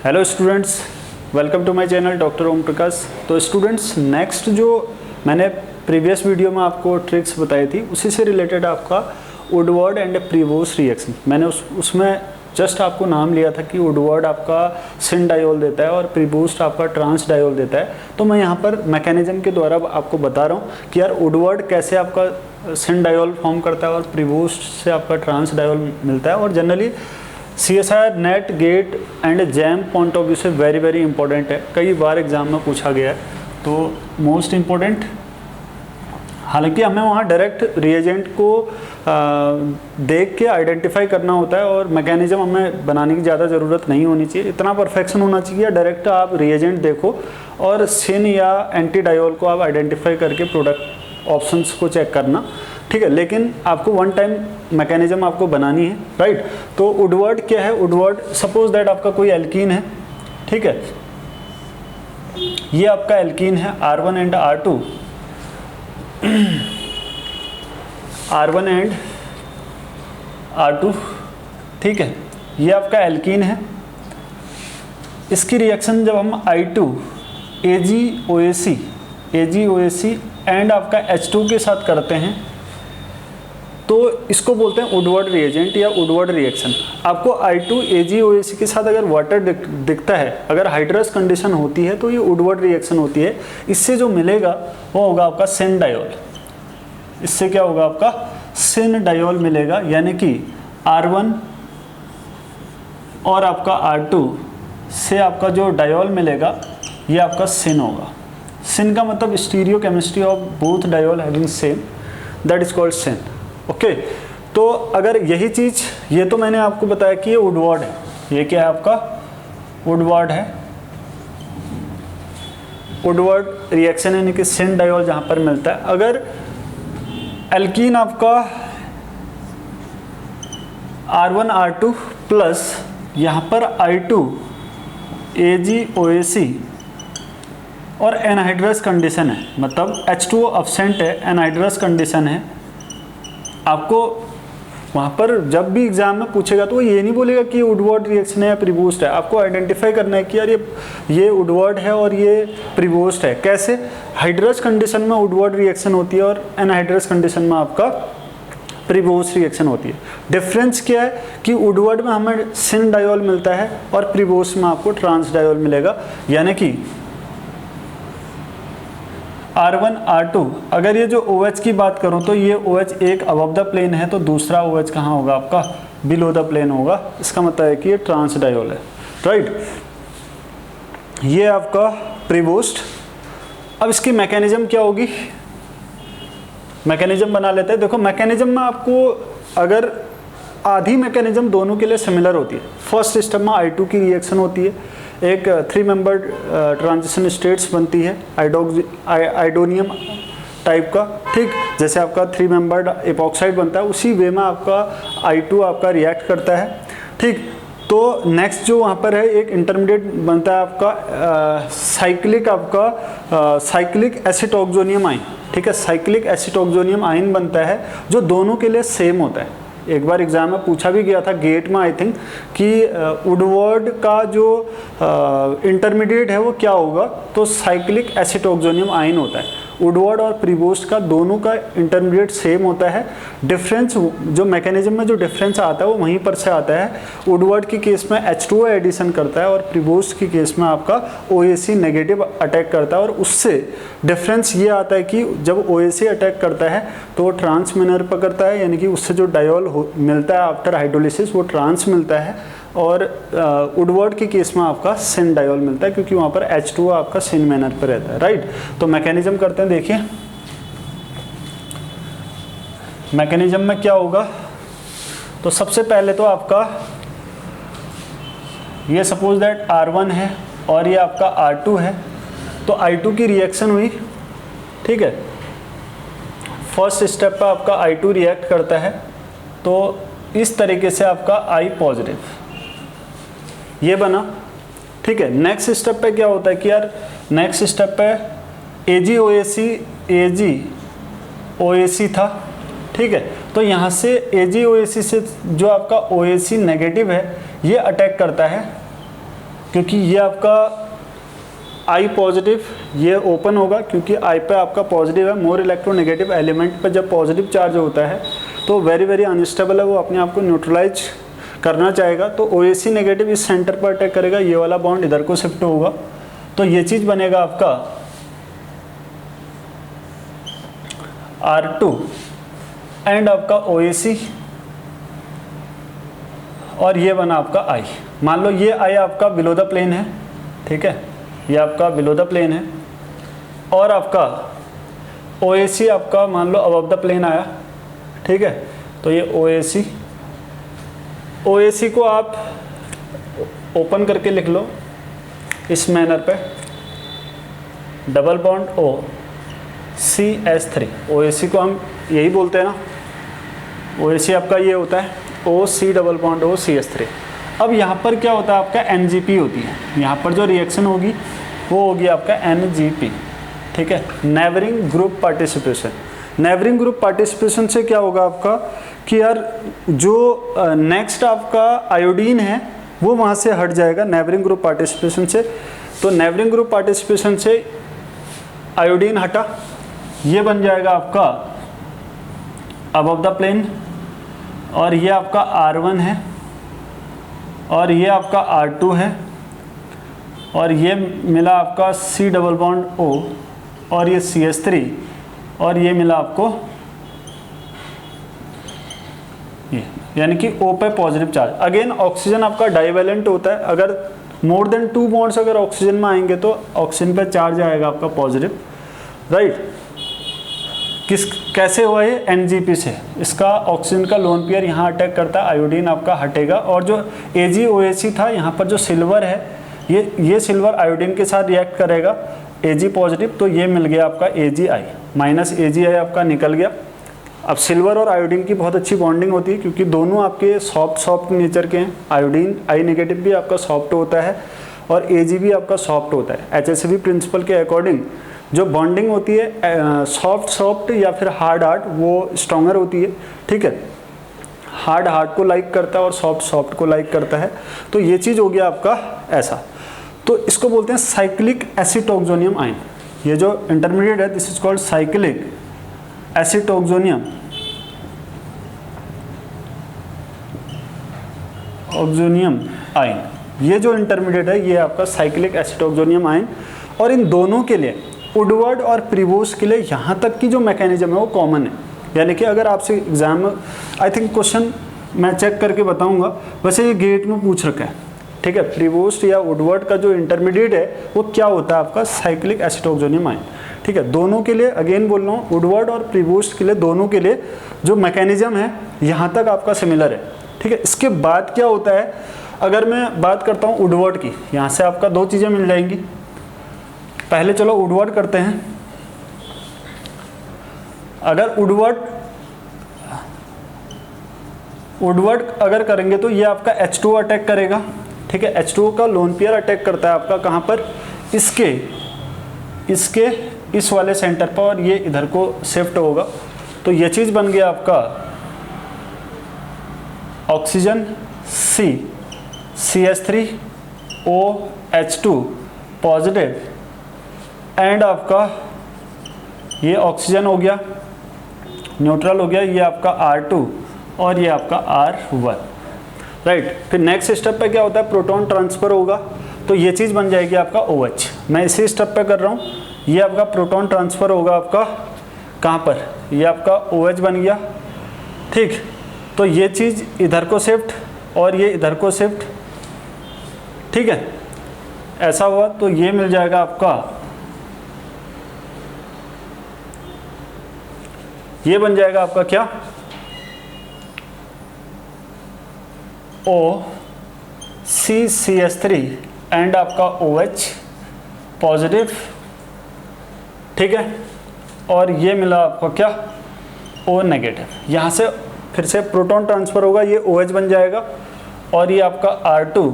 Hello students, welcome to my channel doctor Om Prakash. तो students, next जो मैंने प्रीवियस वीडियो में आपको ट्रिक्स बताई थी उसी से रिलेटेड आपका वुडवर्ड एंड प्रीवोस्ट रिएक्शन, मैंने उसमें जस्ट आपको नाम लिया था कि वुडवर्ड आपका सिन डायोल देता है और प्रीवोस्ट आपका ट्रांस डायोल देता है। तो मैं यहाँ पर मैकेनिज्म के द्वारा आपको बता रहा हूँ कि यार वुडवर्ड कैसे आपका सिन डायोल फॉर्म करता है और प्रीवोस्ट से आपका ट्रांस डायोल मिलता है। और generally CSIR NET GATE and JAM point of view से वेरी वेरी इंपॉर्टेंट है, कई बार एग्जाम में पूछा गया है, तो मोस्ट इम्पोर्टेंट। हालांकि हमें वहाँ डायरेक्ट रिएजेंट को देख के आइडेंटिफाई करना होता है और मैकेनिज्म हमें बनाने की ज़्यादा ज़रूरत नहीं होनी चाहिए, इतना परफेक्शन होना चाहिए। डायरेक्ट आप रिएजेंट देखो और सिन या एंटी डायोल को आप आइडेंटिफाई करके प्रोडक्ट ऑप्शंस को चेक करना, ठीक है। लेकिन आपको वन टाइम मैकेनिज्म आपको बनानी है, राइट। तो वुडवर्ड क्या है? वुडवर्ड, सपोज दैट आपका कोई एल्कीन है, ठीक है, ये आपका एल्कीन है R1 and R2, R1 and R2, ठीक है, ये आपका एल्कीन है। इसकी रिएक्शन जब हम I2 AgOAc एंड आपका H2 के साथ करते हैं तो इसको बोलते हैं वुडवर्ड रिएजेंट या वुडवर्ड रिएक्शन। आपको I2 AgOAc के साथ अगर वाटर दिखता है, अगर हाइड्रस कंडीशन होती है तो ये वुडवर्ड रिएक्शन होती है। इससे जो मिलेगा वो होगा आपका सिन डायोल। इससे क्या होगा? आपका सिन डायोल मिलेगा, यानी कि R1 और आपका R2 से आपका जो डायोल मिलेगा ये आपका सिन होगा। सिन का मतलब stereo chemistry of both diol having same, that is called syn. Okay, तो अगर यही चीज़, ये तो मैंने आपको बताया कि ये वुडवर्ड है, ये क्या है? आपका वुडवर्ड है, वुडवर्ड रिएक्शन, यानी कि सिन डायोल जहाँ पर मिलता है। अगर एल्कीन आपका R1 R2 प्लस यहाँ पर I2 AgOAc और एनहाइड्रस कंडीशन है, मतलब H2O अब्सेंट है, एनहाइड्रस कंडीशन है, आपको वहाँ पर जब भी एग्जाम में पूछेगा तो वो ये नहीं बोलेगा कि ये वुडवर्ड रिएक्शन है या प्रीवोस्ट है। आपको आइडेंटिफाई करना है कि यार ये वुडवर्ड है और ये प्रीवोस्ट है। कैसे? हाइड्रस कंडीशन में वुडवर्ड रिएक्शन होती है और एनहाइड्रस कंडीशन में आपका प्रीवोस्ट रिएक्शन होती है। डिफरेंस क्या है कि वुडवर्ड में हमें सिन डायोल मिलता है और प्रीवोस्ट में आपको ट्रांस डायोल मिलेगा, यानी कि R1 R2। अगर ये जो OH की बात करूं तो ये OH एक अबव द प्लेन है, तो दूसरा OH कहाँ होगा? आपका बिलो द प्लेन होगा। इसका मतलब है कि ये ट्रांस डायोल है, राइट। ये आपका प्रीवोस्ट। अब इसकी मैकेनिज्म क्या होगी? मैकेनिज्म बना लेते हैं। देखो, मैकेनिज्म में आपको अगर आधी मैकेनिज्म दोनों के लिए सिमिलर होती है। फर्स्ट स्टेप में I2 की रिएक्शन होती है, एक 3 मेंबर ट्रांजिशन स्टेट्स बनती है आइडोनियम टाइप का, ठीक। जैसे आपका 3 मेंबर्ड एपॉक्साइड बनता है, उसी वे में आपका I2 आपका रिएक्ट करता है, ठीक। तो नेक्स्ट जो वहाँ पर है एक इंटरमीडिएट बनता है आपका साइक्लिक एसिटोक्सोनियम आयन, ठीक है। साइक्लिक एसिटोक्सोनियम आयन बनता है जो दोनों के लिए सेम होता है। एक बार एग्जाम में पूछा भी गया था गेट में, आई थिंक, कि वुडवर्ड का जो इंटरमीडिएट है वो क्या होगा, तो साइक्लिक एसिटोक्सोनियम आयन होता है। वुडवर्ड और प्रीवोस्ट का दोनों का इंटरमीडिएट सेम होता है। डिफरेंस जो मैकेनिज्म में जो डिफरेंस आता है वो वहीं पर से आता है। वुडवर्ड की केस में H2O एडिशन करता है और प्रीवोस्ट की केस में आपका OAc नेगेटिव अटैक करता है, और उससे डिफरेंस ये आता है कि जब OAc अटैक करता है तो वो ट्रांस मैनर पकड़ता है, यानी कि उससे जो डायोल मिलता है आफ्टर हाइड्रोलिसिस वो ट्रांस मिलता है, और वुडवर्ड की केस में आपका सिन डायोल मिलता है क्योंकि वहाँ पर H2O आपका सिन मैनर पर रहता है, राइट। तो मैकेनिज्म करते हैं, देखिए मैकेनिज्म में क्या होगा। तो सबसे पहले तो आपका ये सपोज दैट R1 है और ये आपका R2 है, तो I2 की रिएक्शन हुई, ठीक है। फर्स्ट स्टेप पर आपका I2 रिएक्ट करता है, तो इस तरीके से आपका I पॉजिटिव ये बना, ठीक है। नेक्स्ट स्टेप पे क्या होता है कि यार नेक्स्ट स्टेप पे AgOAc था, ठीक है। तो यहाँ से AgOAc से जो आपका OAc नेगेटिव है ये अटैक करता है क्योंकि ये आपका I पॉजिटिव ये ओपन होगा, क्योंकि I पे आपका पॉजिटिव है। मोर इलेक्ट्रोनेगेटिव एलिमेंट पर जब पॉजिटिव चार्ज होता है तो वेरी वेरी अनस्टेबल है, वो अपने आप को न्यूट्रलाइज करना चाहेगा। तो OAC नेगेटिव इस सेंटर पर अटैक करेगा, ये वाला बॉन्ड इधर को शिफ्ट होगा, तो ये चीज़ बनेगा आपका R2 एंड आपका OAC, और ये बना आपका I। मान लो ये I आपका बिलो द प्लेन है, ठीक है, ये आपका बिलो द प्लेन है, और आपका OAC आपका मान लो अबव द प्लेन आया, ठीक है। तो ये OAC को आप ओपन करके लिख लो इस मैनर पे, double bond O CH3। OAC को हम यही बोलते हैं ना, OAC आपका ये होता है OC double bond O CH3। अब यहाँ पर क्या होता है आपका NGP होती है, यहाँ पर जो रिएक्शन होगी वो होगी आपका NGP, ठीक है, neighbouring group participation. Neighbouring group participation से क्या होगा आपका कि यार जो नेक्स्ट आपका आयोडीन है वो वहाँ से हट जाएगा नेबरिंग ग्रुप पार्टिसिपेशन से। तो नेबरिंग ग्रुप पार्टिसिपेशन से आयोडीन हटा, ये बन जाएगा आपका अबव द प्लेन, और ये आपका R1 है, और ये आपका R2 है, और ये मिला आपका C डबल बॉन्ड O, और ये CH3, और ये मिला आपको ये, यानी कि O पे पॉजिटिव चार्ज। अगेन ऑक्सीजन आपका डाइवेलेंट होता है, अगर मोर देन 2 बॉन्ड्स अगर ऑक्सीजन में आएंगे तो ऑक्सीजन पे चार्ज आएगा आपका पॉजिटिव, राइट। कैसे हुआ ये? NGP से। इसका ऑक्सीजन का लोन पेयर यहाँ अटैक करता है, आयोडीन आपका हटेगा, और जो AgOAC था यहाँ पर जो सिल्वर है, ये सिल्वर आयोडीन के साथ रिएक्ट करेगा, Ag पॉजिटिव, तो ये मिल गया आपका AgI, माइनस AgI आपका निकल गया। अब सिल्वर और आयोडीन की बहुत अच्छी बॉन्डिंग होती है, क्योंकि दोनों आपके सॉफ्ट नेचर के हैं। आयोडीन I नेगेटिव भी आपका सॉफ्ट होता है, और Ag भी आपका सॉफ्ट होता है। HSV प्रिंसिपल के अकॉर्डिंग जो बॉन्डिंग होती है सॉफ्ट या फिर हार्ड वो स्ट्रॉन्गर होती है, ठीक है। हार्ड को लाइक करता है और सॉफ्ट को लाइक करता है। तो ये चीज़ हो गया आपका ऐसा। तो इसको बोलते हैं साइक्लिक एसिटोक्सोनियम आयन। ये जो इंटरमीडिएट है this is called cyclic acetoxonium ion. ये जो इंटरमीडिएट है ये आपका साइक्लिक एसिटोक्सोनियम आयन। और इन दोनों के लिए वुडवर्ड और प्रीवोस्ट के लिए यहाँ तक की जो मैकेनिज्म है वो कॉमन है। यानी कि अगर आपसे एग्जाम में आई थिंक क्वेश्चन मैं चेक करके बताऊंगा, वैसे ये गेट में पूछ रखा है, ठीक है। प्रीवोस्ट या वुडवर्ड का जो इंटरमीडिएट है वो क्या होता है आपका साइक्लिक एसिटोक्सोनियम आयन, ठीक है। दोनों के लिए अगेन बोल रहा हूँ, वुडवर्ड और प्रीवोस्ट के लिए दोनों के लिए जो मैकेनिज्म है यहाँ तक आपका सिमिलर है, ठीक है। इसके बाद क्या होता है, अगर मैं बात करता हूँ वुडवर्ड की, यहाँ से आपका 2 चीज़ें मिल जाएंगी। पहले चलो वुडवर्ड करते हैं। अगर वुडवर्ड अगर करेंगे तो ये आपका H2O अटैक करेगा, ठीक है। H2O का लोन पेयर अटैक करता है आपका कहाँ पर, इसके इस वाले सेंटर पर, और ये इधर को शिफ्ट होगा। तो ये चीज़ बन गया आपका ऑक्सीजन CH3OH2 पॉजिटिव, एंड आपका ये ऑक्सीजन हो गया, न्यूट्रल हो गया, ये आपका R2 और ये आपका R1, राइट। फिर नेक्स्ट स्टेप पे क्या होता है, प्रोटॉन ट्रांसफ़र होगा, तो ये चीज़ बन जाएगी आपका OH। मैं इसी स्टेप पे कर रहा हूँ, ये आपका प्रोटॉन ट्रांसफ़र होगा आपका कहाँ पर, ये आपका OH बन गया, ठीक। तो ये चीज़ इधर को शिफ्ट और ये इधर को शिफ्ट, ठीक है, ऐसा हुआ। तो ये मिल जाएगा आपका, ये बन जाएगा आपका क्या, OCCH3 एंड आपका OH पॉजिटिव, ठीक है। और ये मिला आपका क्या, O नेगेटिव। यहाँ से फिर से प्रोटॉन ट्रांसफ़र होगा, ये OH बन जाएगा, और ये आपका R2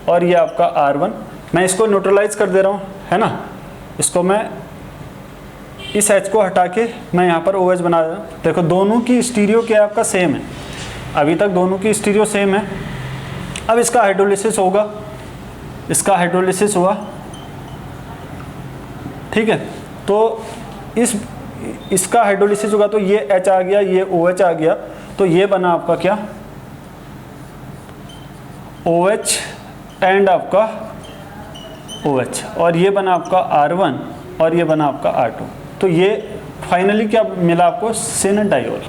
और ये आपका R1। मैं इसको न्यूट्रलाइज कर दे रहा हूँ, है ना। इसको मैं इस H को हटा के मैं यहाँ पर OH बना रहा हूँ। देखो दोनों की स्टीरियो क्या आपका सेम है, अभी तक दोनों की स्टीरियो सेम है। अब इसका हाइड्रोलिसिस होगा, इसका हाइड्रोलिसिस हुआ, ठीक है। तो इसका हाइड्रोलिसिस होगा तो ये H आ गया, ये OH आ गया, तो ये बना आपका क्या, OH एंड आपका OH, और ये बना आपका R1 और ये बना आपका R2। तो ये फाइनली क्या मिला आपको, सिन डायोल,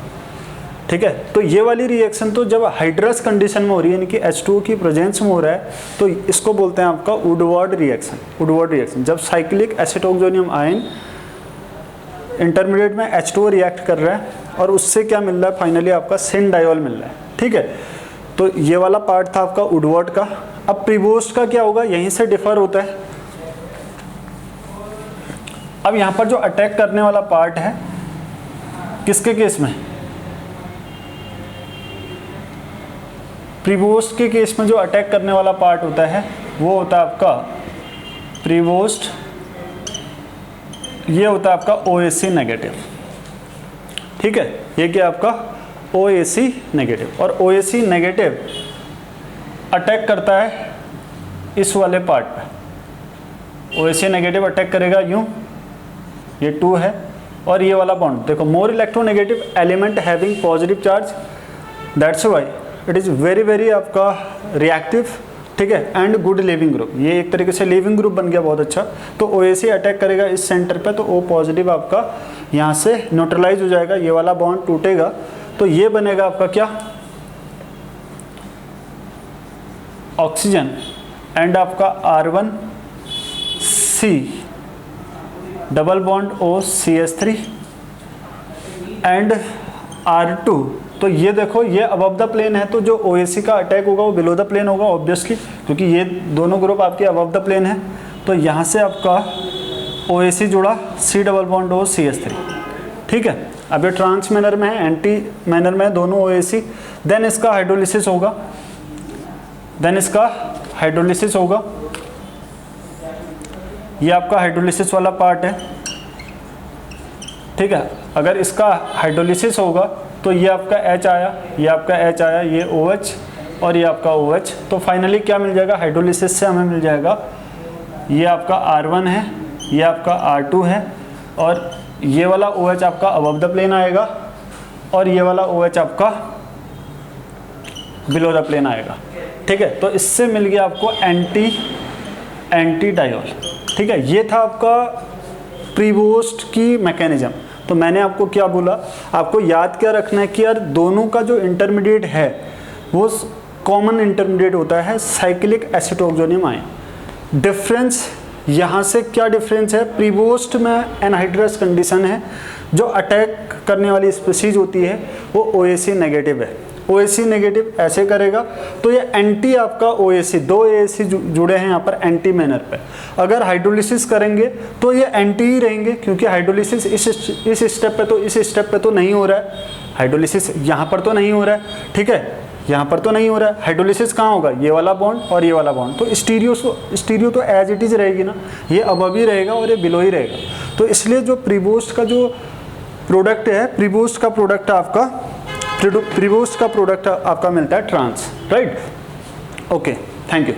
ठीक है। तो ये वाली रिएक्शन तो जब हाइड्रस कंडीशन में हो रही है, यानी कि H2O की प्रेजेंस में हो रहा है, तो इसको बोलते हैं आपका वुडवर्ड रिएक्शन। वुडवर्ड रिएक्शन जब साइक्लिक एसिटोक्सोनियम आयन इंटरमीडिएट में H2O रिएक्ट कर रहा है और उससे क्या मिल रहा है, फाइनली आपका सिन डायोल मिल रहा है, ठीक है। तो ये वाला पार्ट था आपका वुडवर्ड का। अब प्रीवोस्ट का क्या होगा, यहीं से डिफर होता है। अब यहाँ पर जो अटैक करने वाला पार्ट है, किसके केस में, प्रीवोस्ट के केस में जो अटैक करने वाला पार्ट होता है वो होता है आपका प्रीवोस्ट, ये होता है आपका OAC नेगेटिव, ठीक है। ये क्या आपका OAC नेगेटिव, और OAC नेगेटिव अटैक करता है इस वाले पार्ट पे। OAC नेगेटिव अटैक करेगा यूं, ये 2 है, और ये वाला बॉन्ड देखो, more electronegative element having positive charge, that's why it is very आपका रिएक्टिव, ठीक है, एंड गुड लीविंग ग्रुप। ये एक तरीके से लीविंग ग्रुप बन गया, बहुत अच्छा। तो OAC अटैक करेगा इस सेंटर पे, तो O पॉजिटिव आपका यहाँ से न्यूट्रलाइज हो जाएगा, ये वाला बॉन्ड टूटेगा, तो ये बनेगा आपका क्या, ऑक्सीजन एंड आपका R1C double bond OCH3 and R2। तो ये देखो, ये अबव द प्लेन है, तो जो OAC का अटैक होगा वो बिलो द प्लेन होगा ऑब्वियसली, क्योंकि ये दोनों ग्रुप आपके अबव द प्लेन है। तो यहाँ से आपका OAC जुड़ा, C डबल बॉन्ड OCH3, ठीक है। अब ये ट्रांस मैनर में है, एंटी मैनर में है, दोनों OAC। देन इसका हाइड्रोलिसिस होगा, ये आपका हाइड्रोलिसिस वाला पार्ट है, ठीक है। अगर इसका हाइड्रोलिसिस होगा तो ये आपका H आया, ये आपका H आया, ये OH और ये आपका OH। तो फाइनली क्या मिल जाएगा, हाइड्रोलिसिस से हमें मिल जाएगा, ये आपका R1 है, ये आपका R2 है, और ये वाला OH आपका अबव द प्लेन आएगा, और ये वाला OH आपका बिलो द प्लेन आएगा, ठीक है। तो इससे मिल गया आपको एंटी डायोल, ठीक है। ये था आपका प्रीवोस्ट की मैकेनिज्म। तो मैंने आपको क्या बोला, आपको याद क्या रखना है कि यार दोनों का जो इंटरमीडिएट है वो कॉमन इंटरमीडिएट होता है साइक्लिक एसिटोक्सोनियम आयन। डिफरेंस यहाँ से क्या डिफरेंस है, प्रीवोस्ट में एनहाइड्रस कंडीशन है, जो अटैक करने वाली स्पीसीज होती है वो OAC नेगेटिव है। OAC नेगेटिव ऐसे करेगा, तो ये एंटी आपका OAC, 2 OAC जुड़े हैं यहाँ पर एंटी मैनर पे। अगर हाइड्रोलिसिस करेंगे तो ये एंटी ही रहेंगे, क्योंकि हाइड्रोलिसिस इस स्टेप पे तो इस स्टेप पे तो नहीं हो रहा है, हाइड्रोलिसिस यहाँ पर तो नहीं हो रहा है, ठीक है, यहाँ पर तो नहीं हो रहा है। हाइड्रोलिसिस कहाँ होगा, ये वाला बॉन्ड और ये वाला बॉन्ड, तो स्टीरियो तो एज इट इज़ रहेगी ना, ये अबव ही रहेगा और ये बिलो ही रहेगा। तो इसलिए जो प्रीवोस्ट का जो प्रोडक्ट है, प्रीवोस्ट का प्रोडक्ट आपका मिलता है trans, right. Okay, thank you.